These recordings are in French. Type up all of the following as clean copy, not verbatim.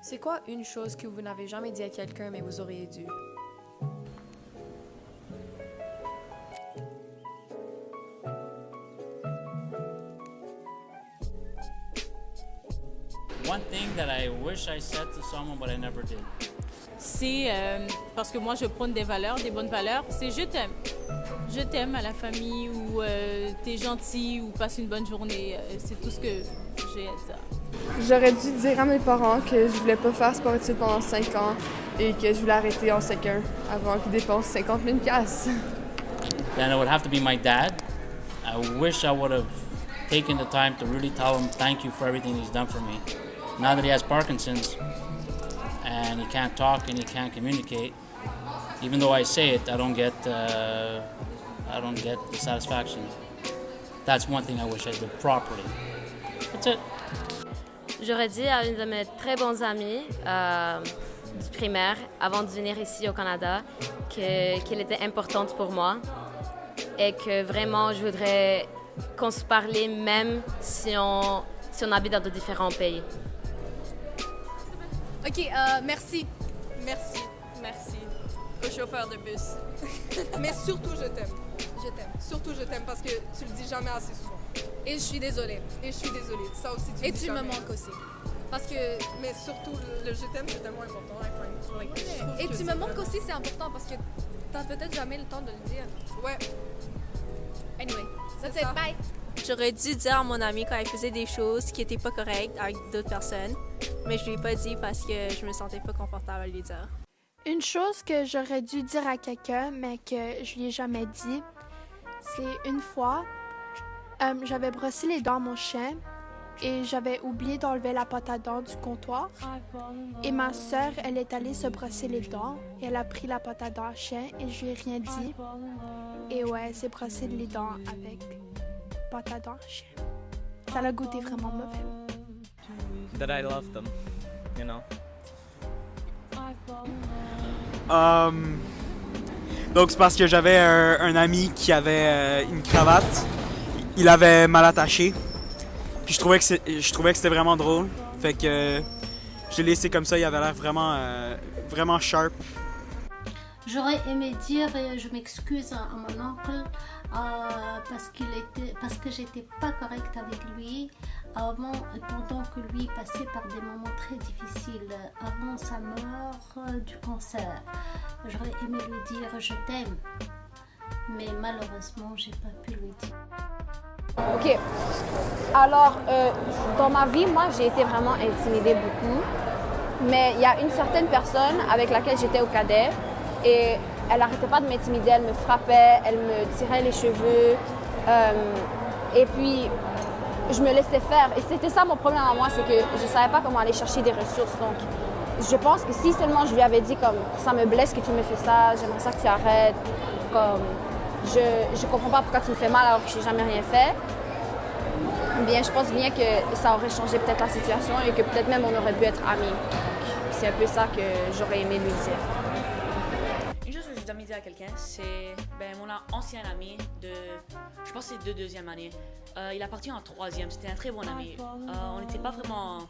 C'est quoi une chose que vous n'avez jamais dit à quelqu'un mais vous auriez dû? One thing that I wish I said to someone but I never did. C'est parce que moi je prône des valeurs, des bonnes valeurs, c'est je t'aime. Je t'aime à la famille ou t'es gentil ou passe une bonne journée. C'est tout ce que j'ai à dire. J'aurais dû dire à mes parents que je voulais pas faire sport-études pendant 5 ans et que je voulais arrêter en sec 1 avant qu'ils dépensent 50 000 $. Then it would have to be my dad. I wish I would have taken the time to really tell him thank you for everything he's done for me. Now that he has Parkinson's and he can't talk and he can't communicate, even though I say it, I don't get the satisfaction. That's one thing I wish I did properly. That's it. J'aurais dit à une de mes très bonnes amies du primaire, avant de venir ici au Canada, qu'elle était importante pour moi et que vraiment je voudrais qu'on se parle même si on habite dans de différents pays. OK, merci. Merci. Merci au chauffeur de bus. Mais surtout, je t'aime. Je t'aime. Surtout, je t'aime parce que tu le dis jamais assez souvent. Et je suis désolée. Et je suis désolée. Ça aussi, tu le dis Et tu jamais. me manques aussi. Parce que... Mais surtout, le je t'aime, c'est tellement important. Et tu me manques aussi, c'est important parce que t'as peut-être jamais le temps de le dire. Ouais. Anyway, that's ça. it. Bye! J'aurais dû dire à mon ami quand il faisait des choses qui n'étaient pas correctes avec d'autres personnes, mais je lui ai pas dit parce que je me sentais pas confortable à lui dire. Une chose que j'aurais dû dire à quelqu'un, mais que je lui ai jamais dit, c'est une fois, j'avais brossé les dents à mon chien et j'avais oublié d'enlever la pâte à dents du comptoir. Et ma sœur, elle est allée se brosser les dents et elle a pris la pâte à dents à chien et je lui ai rien dit. Et ouais, elle s'est brossé les dents avec pâte à dents à chien. Ça l'a goûté vraiment mauvais. That I love them, you know. Donc c'est parce que j'avais un ami qui avait une cravate. Il avait mal attaché. Puis je trouvais que c'était vraiment drôle. Fait que je l'ai laissé comme ça. Il avait l'air vraiment sharp. J'aurais aimé dire je m'excuse à mon oncle parce que j'étais pas correcte avec lui pendant que lui passait par des moments très difficiles avant sa mort du cancer. J'aurais aimé lui dire je t'aime, mais malheureusement j'ai pas pu lui dire. OK. Alors, dans ma vie, moi, j'ai été vraiment intimidée beaucoup. Mais il y a une certaine personne avec laquelle j'étais au cadet et elle n'arrêtait pas de m'intimider. Elle me frappait, elle me tirait les cheveux. Et puis, je me laissais faire. Et c'était ça mon problème à moi, c'est que je ne savais pas comment aller chercher des ressources. Donc, je pense que si seulement je lui avais dit comme « ça me blesse que tu me fais ça, j'aimerais ça que tu arrêtes », comme « je comprends pas pourquoi tu me fais mal alors que je n'ai jamais rien fait », bien, je pense bien que ça aurait changé peut-être la situation et que peut-être même on aurait pu être amis. C'est un peu ça que j'aurais aimé lui dire. Une chose que j'ai jamais dit à quelqu'un, c'est mon ancien ami je pense que c'est de deuxième année. Il a parti en troisième, c'était un très bon ami. On n'était pas vraiment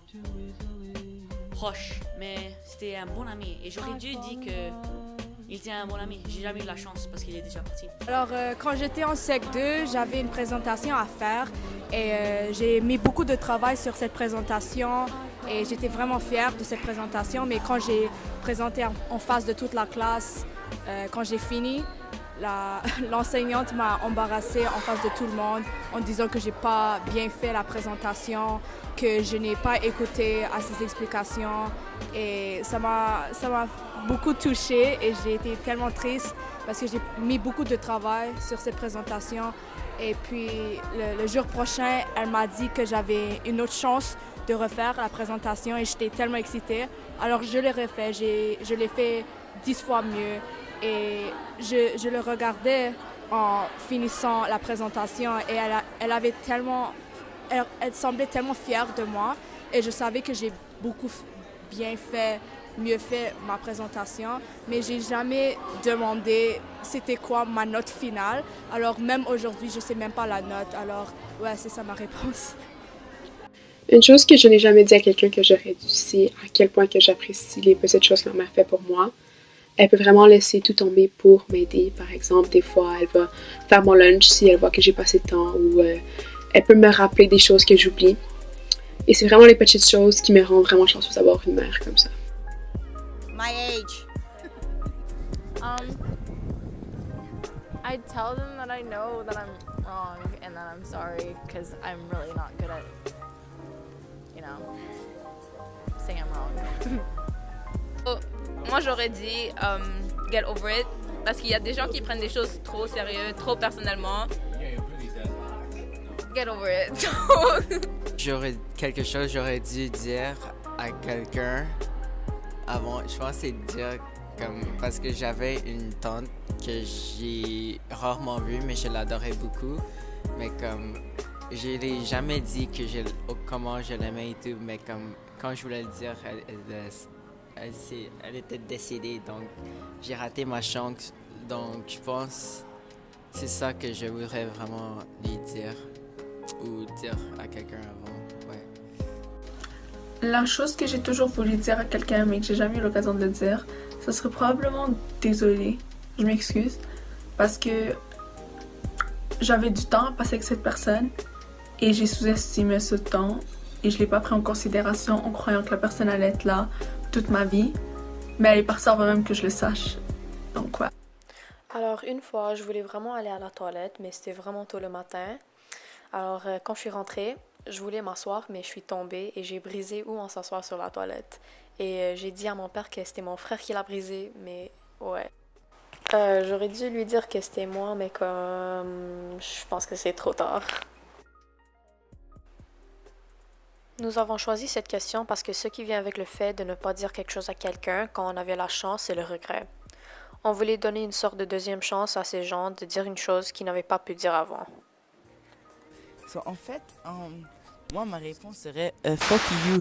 proches, mais c'était un bon ami. Et j'aurais dû dire que il était un bon ami. J'ai jamais eu la chance parce qu'il est déjà parti. Alors, quand j'étais en Sec 2, j'avais une présentation à faire et j'ai mis beaucoup de travail sur cette présentation et j'étais vraiment fière de cette présentation. Mais quand j'ai présenté en face de toute la classe, quand j'ai fini, l'enseignante m'a embarrassée en face de tout le monde en disant que j'ai pas bien fait la présentation, que je n'ai pas écouté à ses explications et ça m'a beaucoup touchée et j'ai été tellement triste parce que j'ai mis beaucoup de travail sur cette présentation et puis le jour prochain, elle m'a dit que j'avais une autre chance de refaire la présentation et j'étais tellement excitée. Alors je l'ai refait, je l'ai fait 10 fois mieux et je le regardais en finissant la présentation et elle semblait tellement fière de moi et je savais que j'ai beaucoup mieux fait ma présentation, mais j'ai jamais demandé c'était quoi ma note finale. Alors même aujourd'hui, je sais même pas la note. Alors ouais, c'est ça ma réponse. Une chose que je n'ai jamais dit à quelqu'un que j'aurais dû, c'est à quel point que j'apprécie les petites choses que ma mère fait pour moi. Elle peut vraiment laisser tout tomber pour m'aider. Par exemple, des fois, elle va faire mon lunch si elle voit que j'ai pas assez de temps ou elle peut me rappeler des choses que j'oublie. Et c'est vraiment les petites choses qui me rendent vraiment chanceuse d'avoir une mère comme ça. My age. I'd tell them that I know that I'm wrong and that I'm sorry because I'm really not good at, saying I'm wrong. Moi, j'aurais dit get over it parce qu'il y a des gens qui prennent des choses trop sérieux, trop personnellement. Get over it. J'aurais dû dire à quelqu'un avant, je pense que c'est dire parce que j'avais une tante que j'ai rarement vue, mais je l'adorais beaucoup. Mais je l'ai jamais dit comment je l'aimais et tout, mais quand je voulais le dire, elle était décédée, donc j'ai raté ma chance. Donc je pense que c'est ça que je voudrais vraiment lui dire ou dire à quelqu'un avant. Ouais. La chose que j'ai toujours voulu dire à quelqu'un mais que j'ai jamais eu l'occasion de le dire, ce serait probablement désolé, je m'excuse, parce que j'avais du temps à passer avec cette personne et j'ai sous-estimé ce temps et je l'ai pas pris en considération en croyant que la personne allait être là toute ma vie, mais elle est partie avant même que je le sache, donc ouais. Alors une fois, je voulais vraiment aller à la toilette, mais c'était vraiment tôt le matin. Alors quand je suis rentrée, je voulais m'asseoir, mais je suis tombée et j'ai brisé où on s'asseoir sur la toilette. Et j'ai dit à mon père que c'était mon frère qui l'a brisé, mais ouais. J'aurais dû lui dire que c'était moi, mais je pense que c'est trop tard. Nous avons choisi cette question parce que ce qui vient avec le fait de ne pas dire quelque chose à quelqu'un quand on avait la chance, c'est le regret. On voulait donner une sorte de deuxième chance à ces gens de dire une chose qu'ils n'avaient pas pu dire avant. En fait, moi, ma réponse serait fuck you.